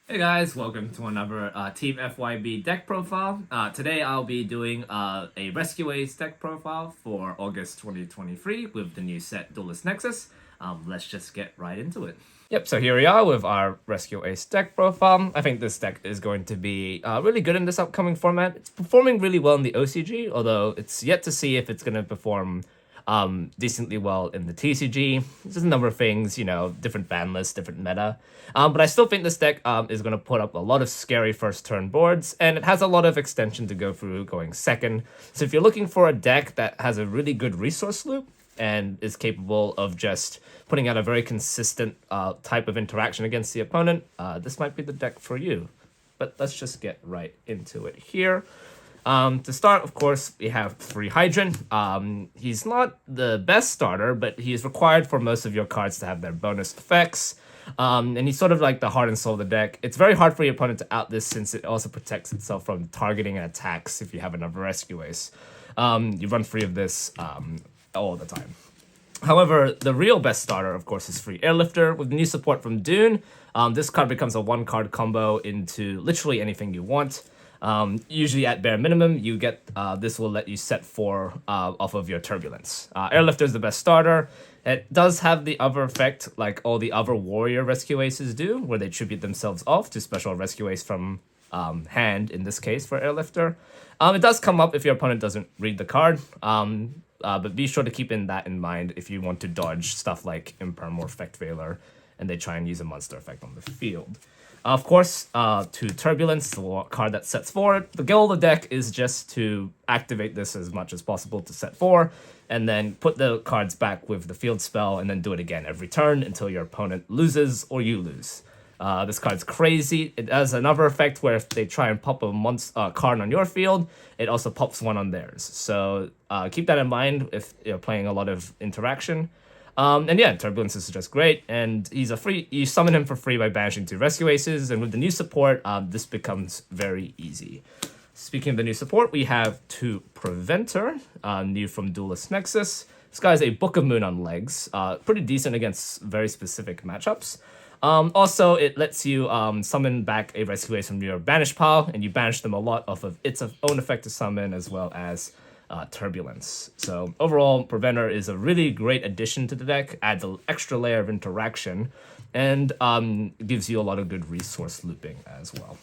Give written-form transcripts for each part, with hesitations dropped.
Hey guys, welcome to another Team FYB deck profile. Today I'll be doing a Rescue Ace deck profile for August 2023 with the new set Duelist Nexus. Let's just get right into it. Yep, so here we are with our Rescue Ace deck profile. I think this deck is going to be really good in this upcoming format. It's performing really well in the OCG, although it's yet to see if it's going to perform decently well in the TCG. There's a number of things, different ban lists, different meta. But I still think this deck is going to put up a lot of scary first turn boards, and it has a lot of extension to go through going second. So if you're looking for a deck that has a really good resource loop and is capable of just putting out a very consistent type of interaction against the opponent, this might be the deck for you. But let's just get right into it here. To start, of course, we have Free Hydrant. He's not the best starter, but he is required for most of your cards to have their bonus effects. And he's sort of like the heart and soul of the deck. It's very hard for your opponent to out this since it also protects itself from targeting and attacks if you have another Rescue Ace. You run free of this all the time. However, the real best starter, of course, is Free Airlifter. With new support from Dune, this card becomes a one-card combo into literally anything you want. Usually at bare minimum, you get this will let you set 4 off of your Turbulence. Airlifter is the best starter. It does have the other effect like all the other Warrior Rescue Aces do, where they tribute themselves off to special Rescue Ace from hand, in this case for Airlifter. It does come up if your opponent doesn't read the card, but be sure to keep that in mind if you want to dodge stuff like Imperm or Effect Veiler, and they try and use a monster effect on the field. Of course, to Turbulence, the card that sets 4. The goal of the deck is just to activate this as much as possible to set 4, and then put the cards back with the field spell, and then do it again every turn until your opponent loses or you lose. This card's crazy. It has another effect where if they try and pop a card on your field, it also pops one on theirs. So keep that in mind if you're playing a lot of interaction. And yeah, Turbulence is just great, and you summon him for free by banishing 2 Rescue Aces, and with the new support, this becomes very easy. Speaking of the new support, we have 2 Preventer, new from Duelist Nexus. This guy's a Book of Moon on legs, pretty decent against very specific matchups. Also, it lets you summon back a Rescue Ace from your Banish pile, and you banish them a lot off of its own effect to summon, as well as Turbulence. So overall, Preventer is a really great addition to the deck, adds an extra layer of interaction, and gives you a lot of good resource looping as well.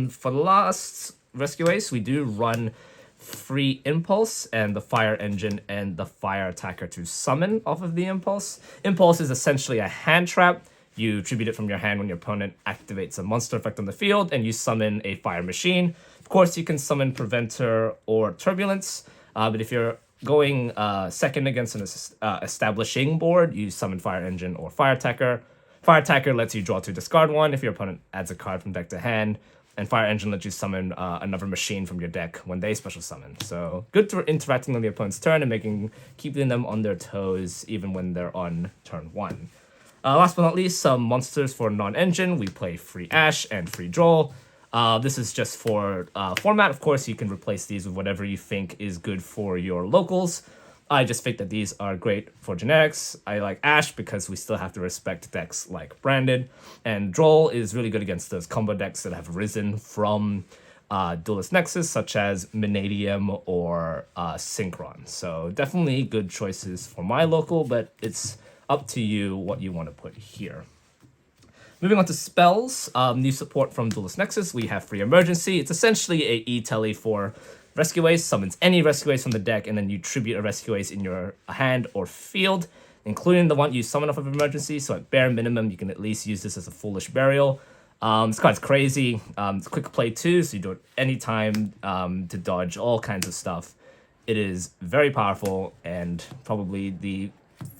For the last Rescue Ace, we do run Free Impulse and the Fire Engine and the Fire Attacker to summon off of the Impulse. Impulse is essentially a hand trap. You tribute it from your hand when your opponent activates a monster effect on the field, and you summon a Fire Machine. Of course, you can summon Preventer or Turbulence, but if you're going second against an establishing board, you summon Fire Engine or Fire Attacker. Fire Attacker lets you draw 2, discard 1 if your opponent adds a card from deck to hand, and Fire Engine lets you summon another machine from your deck when they special summon. So good for interacting on the opponent's turn and keeping them on their toes even when they're on turn 1. Last but not least, some monsters for non-engine. We play Free Ash and Free Droll. This is just for format. Of course, you can replace these with whatever you think is good for your locals. I just think that these are great for generics. I like Ash because we still have to respect decks like Branded. And Droll is really good against those combo decks that have risen from Duelist Nexus, such as Mannadium or Synchron. So definitely good choices for my local, but it's up to you what you want to put here. Moving on to spells, new support from Duelist Nexus. We have Free Emergency. It's essentially a E-Tele for Rescue Ace, summons any Rescue Ace from the deck, and then you tribute a Rescue Ace in your hand or field, including the one you summon off of Emergency. So at bare minimum, you can at least use this as a Foolish Burial. This card's crazy. It's quick play too, so you do it anytime to dodge all kinds of stuff. It is very powerful and probably the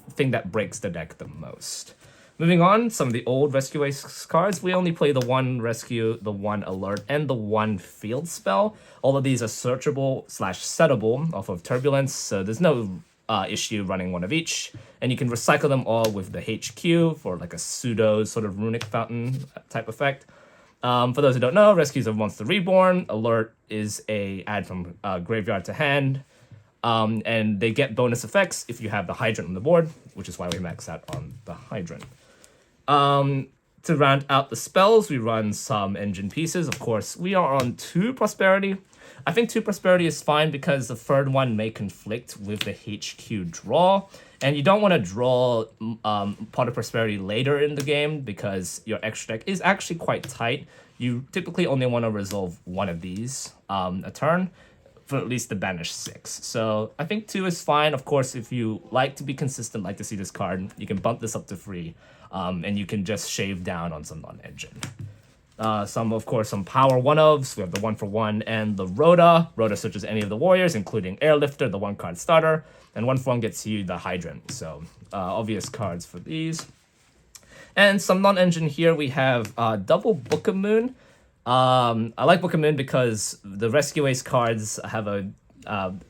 thing that breaks the deck the most. Moving on, some of the old Rescue Ace cards. We only play the 1 Rescue, the 1 Alert, and the 1 Field spell. All of these are searchable/settable off of Turbulence, so there's no issue running one of each. And you can recycle them all with the HQ for like a pseudo sort of Runic Fountain type effect. For those who don't know, Rescues of Monster Reborn. Alert is a add from graveyard to hand. And they get bonus effects if you have the Hydrant on the board, which is why we max out on the Hydrant. To round out the spells, we run some engine pieces. Of course, we are on 2 prosperity. I think 2 prosperity is fine because the third one may conflict with the HQ draw. And you don't want to draw Pot of Prosperity later in the game because your extra deck is actually quite tight. You typically only want to resolve one of these a turn for at least the banish 6. So I think 2 is fine. Of course, if you like to be consistent, like to see this card, you can bump this up to 3. And you can just shave down on some non-engine. Of course, some power 1-ofs. We have the 1-for-1 and the Rhoda. Rhoda searches any of the warriors, including Airlifter, the 1-card starter. And 1-for-1 gets you the Hydrant. So, obvious cards for these. And some non-engine here, we have double Book of Moon. I like Book of Moon because the Rescue Ace cards have a...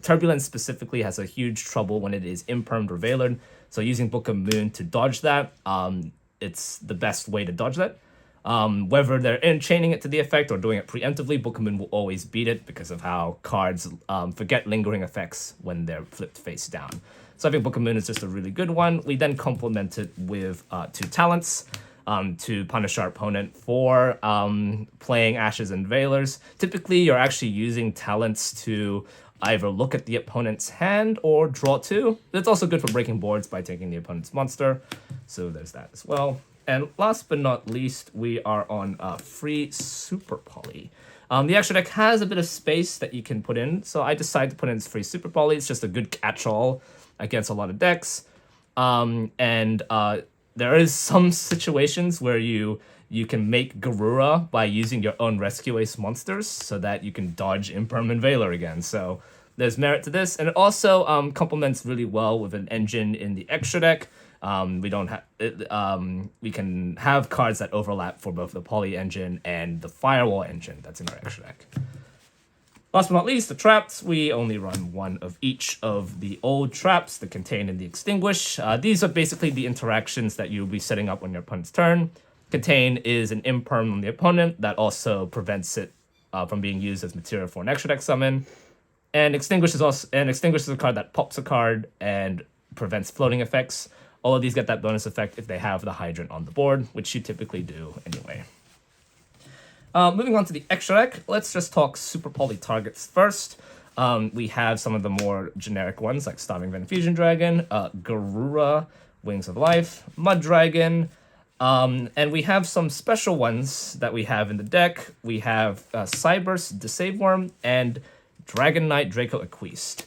Turbulence specifically has a huge trouble when it is impermed or veilered. So using Book of Moon to dodge that, it's the best way to dodge that. Whether they're enchaining it to the effect or doing it preemptively, Book of Moon will always beat it because of how cards forget lingering effects when they're flipped face down. So I think Book of Moon is just a really good one. We then complement it with 2 talents to punish our opponent for playing Ashes and Veilers. Typically, you're actually using talents to either look at the opponent's hand or draw 2. It's also good for breaking boards by taking the opponent's monster. So there's that as well. And last but not least, we are on free Super Poly. The extra deck has a bit of space that you can put in, so I decided to put in free Super Poly. It's just a good catch-all against a lot of decks. There is some situations where you can make Garura by using your own Rescue Ace monsters so that you can dodge Imperm and Veiler again. So there's merit to this. And it also complements really well with an engine in the extra deck. We can have cards that overlap for both the Poly engine and the Firewall engine that's in our extra deck. Last but not least, the traps. We only run 1 of each of the old traps, the Contain and the Extinguish. These are basically the interactions that you'll be setting up on your opponent's turn. Contain is an imperm on the opponent that also prevents it from being used as material for an extra deck summon. And Extinguish is a card that pops a card and prevents floating effects. All of these get that bonus effect if they have the Hydrant on the board, which you typically do anyway. Moving on to the extra deck, let's just talk Super Poly targets first. We have some of the more generic ones like Starving Ven Fusion Dragon, Garura, Wings of Life, Mud Dragon, and we have some special ones that we have in the deck. We have Cyberse Deceive Worm and Dragon Knight Draco Equiste.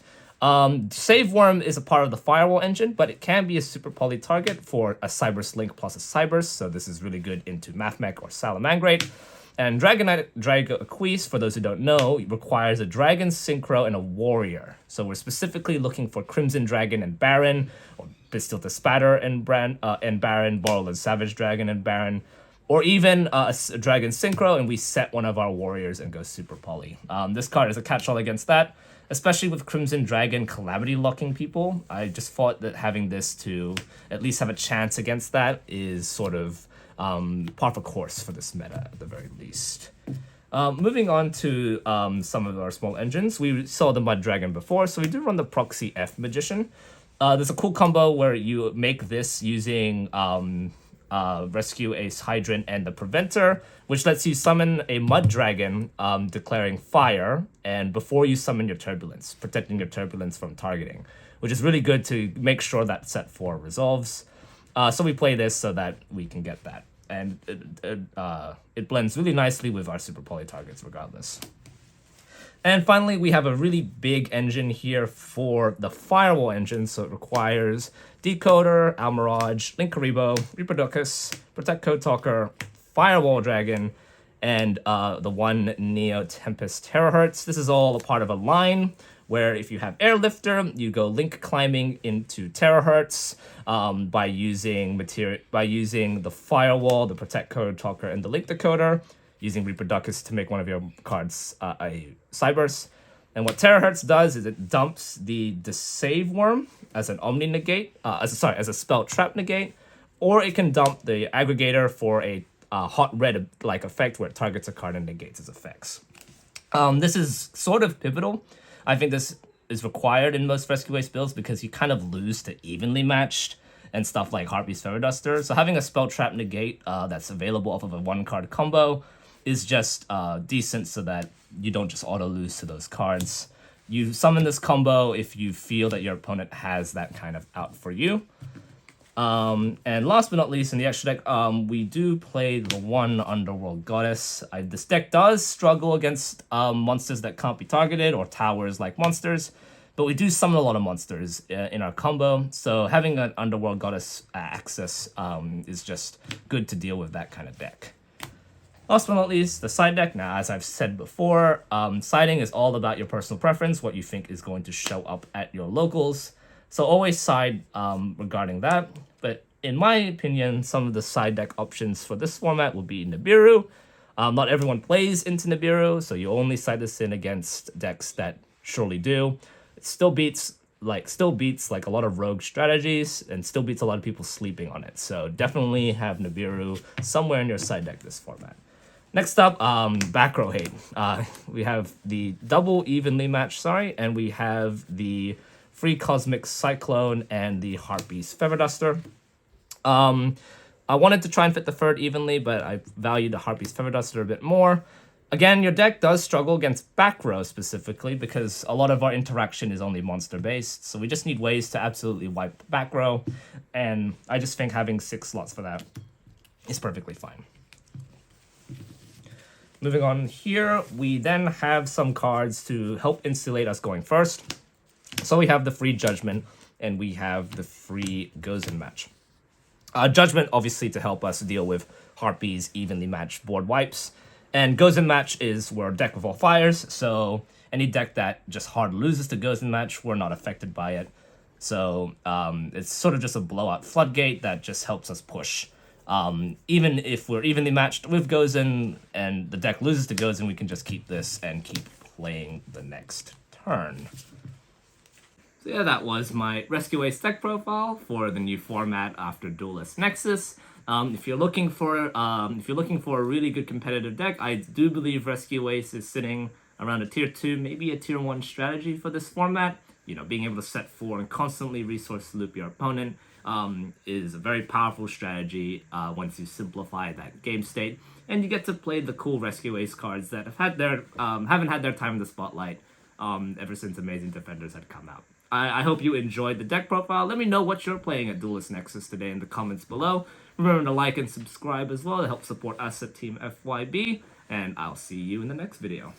Save Worm is a part of the Firewall engine, but it can be a Super Poly target for a Cyberse Link plus a Cyberse, so this is really good into Mathmech or Salamangreat. And Dragon Knight Drago Equiste, for those who don't know, requires a Dragon Synchro and a Warrior. So we're specifically looking for Crimson Dragon and Baron, or Bastille Spatter and Baron, Borrowless Savage Dragon and Baron, or even a Dragon Synchro, and we set one of our Warriors and go Super Poly. This card is a catch-all against that, especially with Crimson Dragon Calamity locking people. I just thought that having this to at least have a chance against that is sort of par for course for this meta at the very least. Moving on to some of our small engines. We saw the Mud Dragon before, so we do run the Proxy F Magician. There's a cool combo where you make this using Rescue Ace Hydrant and the Preventer, which lets you summon a Mud Dragon declaring fire, and before you summon your Turbulence, protecting your Turbulence from targeting, which is really good to make sure that set 4 resolves. So we play this so that we can get that. And it blends really nicely with our Super Poly targets regardless. And finally, we have a really big engine here for the Firewall engine. So it requires Decoder, Almirage, Linkuriboh, Reproducus, Protect Code Talker, Firewall Dragon, and the 1 Neo Tempest Terahertz. This is all a part of a line where if you have Airlifter, you go Link climbing into Terahertz by using the Firewall, the Protect Code Talker, and the Link Decoder, using Reproducus to make one of your cards a Cyberse. And what Terahertz does is it dumps the Deceive Worm as an Omni negate, as a spell trap negate, or it can dump the Aggregator for a hot red like effect where it targets a card and negates its effects. This is sort of pivotal. I think this is required in most Rescue Ace builds because you kind of lose to evenly matched and stuff like Harpy's Feather Duster. So having a Spell Trap Negate that's available off of a 1-card combo is just decent so that you don't just auto lose to those cards. You summon this combo if you feel that your opponent has that kind of out for you. And last but not least, in the extra deck, we do play the one Underworld Goddess. This deck does struggle against monsters that can't be targeted or towers like monsters, but we do summon a lot of monsters in our combo, so having an Underworld Goddess access is just good to deal with that kind of deck. Last but not least, the side deck. Now, as I've said before, siding is all about your personal preference, what you think is going to show up at your locals. So always side regarding that. But in my opinion, some of the side deck options for this format will be Nibiru. Not everyone plays into Nibiru, so you only side this in against decks that surely do. It still beats like a lot of rogue strategies and still beats a lot of people sleeping on it. So definitely have Nibiru somewhere in your side deck this format. Next up, back row hate. We have the double evenly matched, and we have the free Cosmic Cyclone and the Harpy's Feather Duster. I wanted to try and fit the third evenly, but I valued the Harpy's Feather Duster a bit more. Again, your deck does struggle against back row specifically because a lot of our interaction is only monster based, so we just need ways to absolutely wipe back row, and I just think having 6 slots for that is perfectly fine. Moving on here, we then have some cards to help insulate us going first. So we have the free Judgment, and we have the free Gozen Match. Judgment, obviously, to help us deal with Harpy's evenly matched board wipes. And Gozen Match is we're a deck with all fires, so any deck that just hard loses to Gozen Match, we're not affected by it. So it's sort of just a blowout floodgate that just helps us push. Even if we're evenly matched with Gozen and the deck loses to Gozen, we can just keep this and keep playing the next turn. So yeah, that was my Rescue Ace deck profile for the new format after Duelist Nexus. If you're looking for a really good competitive deck, I do believe Rescue Ace is sitting around a tier 2, maybe a tier 1 strategy for this format. You know, being able to set 4 and constantly resource loop your opponent is a very powerful strategy once you simplify that game state, and you get to play the cool Rescue Ace cards that haven't had their time in the spotlight ever since Amazing Defenders had come out. I hope you enjoyed the deck profile. Let me know what you're playing at Duelist Nexus today in the comments below. Remember to like and subscribe as well to help support us at Team FYB, and I'll see you in the next video.